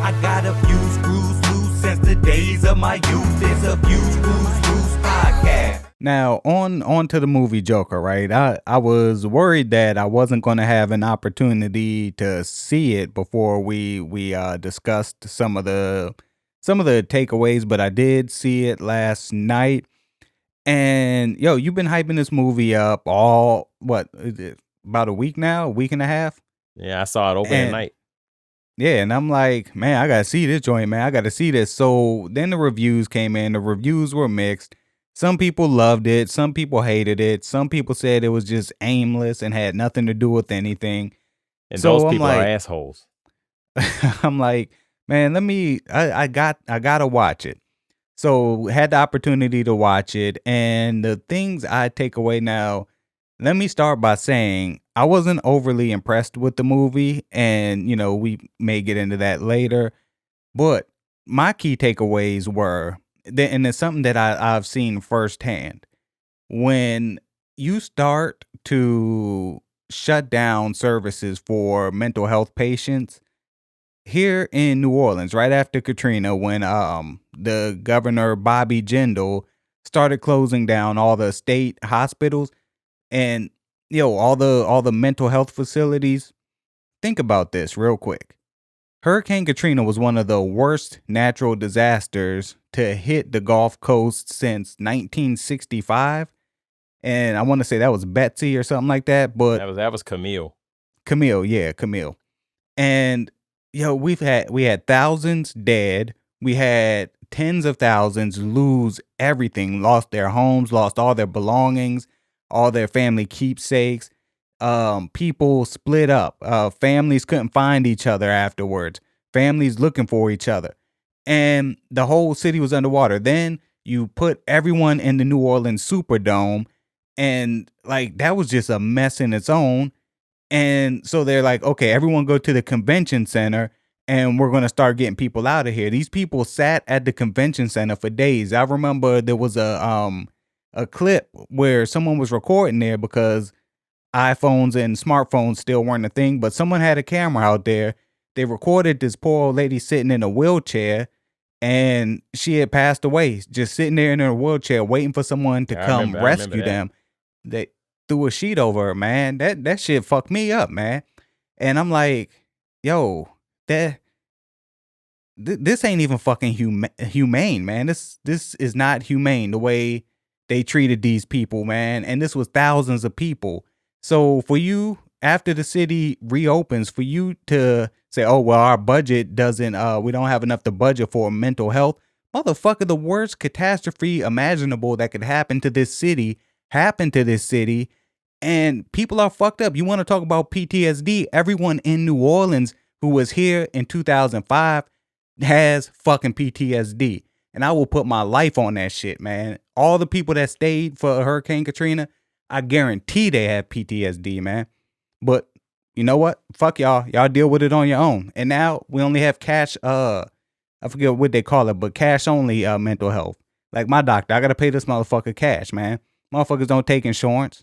I got a few screws loose since the days of my youth. It's a few screws loose podcast. Now, on to the movie Joker, right? I was worried that I wasn't going to have an opportunity to see it before we discussed some of the takeaways, but I did see it last night. And yo, you've been hyping this movie up all what is it, about a week now, a week and a half? Yeah, I saw it opening night. Yeah, and I'm like, man, I gotta see this joint, man. I gotta see this. So then the reviews came in. The reviews were mixed. Some people loved it. Some people hated it. Some people said it was just aimless and had nothing to do with anything. And So those I'm people are like, assholes. I'm like, man, I gotta watch it. So had the opportunity to watch it, and the things I take away now. Let me start by saying I wasn't overly impressed with the movie, and we may get into that later. But my key takeaways were, and it's something that I've seen firsthand. When you start to shut down services for mental health patients here in New Orleans, right after Katrina, when the Governor Bobby Jindal started closing down all the state hospitals and all the mental health facilities. Think about this real quick. Hurricane Katrina was one of the worst natural disasters to hit the Gulf Coast since 1965. And I want to say that was Betsy or something like that, but That was Camille. Camille. And we had thousands dead. We had tens of thousands lose everything, lost their homes, lost all their belongings, all their family keepsakes. People split up. Families couldn't find each other afterwards. Families looking for each other. And the whole city was underwater. Then you put everyone in the New Orleans Superdome, and like that was just a mess in its own. And so they're like, okay, everyone go to the convention center and we're going to start getting people out of here. These people sat at the convention center for days. I remember there was a clip where someone was recording there because iPhones and smartphones still weren't a thing, but someone had a camera out there. They recorded this poor old lady sitting in a wheelchair, and she had passed away, just sitting there in her wheelchair waiting for someone to come rescue them. They threw a sheet over her, man. That shit fucked me up, man. And I'm like, yo, this ain't even fucking humane, man. This is not humane the way they treated these people, man. And this was thousands of people. So for you, after the city reopens, for you to say, oh, well, our budget doesn't, we don't have enough to budget for mental health. Motherfucker, the worst catastrophe imaginable that could happen to this city happened to this city. And people are fucked up. You want to talk about PTSD? Everyone in New Orleans who was here in 2005 has fucking PTSD. And I will put my life on that shit, man. All the people that stayed for Hurricane Katrina, I guarantee they have PTSD, man. But you know what? Fuck y'all. Y'all deal with it on your own. And now we only have cash, I forget what they call it, but cash only mental health. Like my doctor, I got to pay this motherfucker cash, man. Motherfuckers don't take insurance.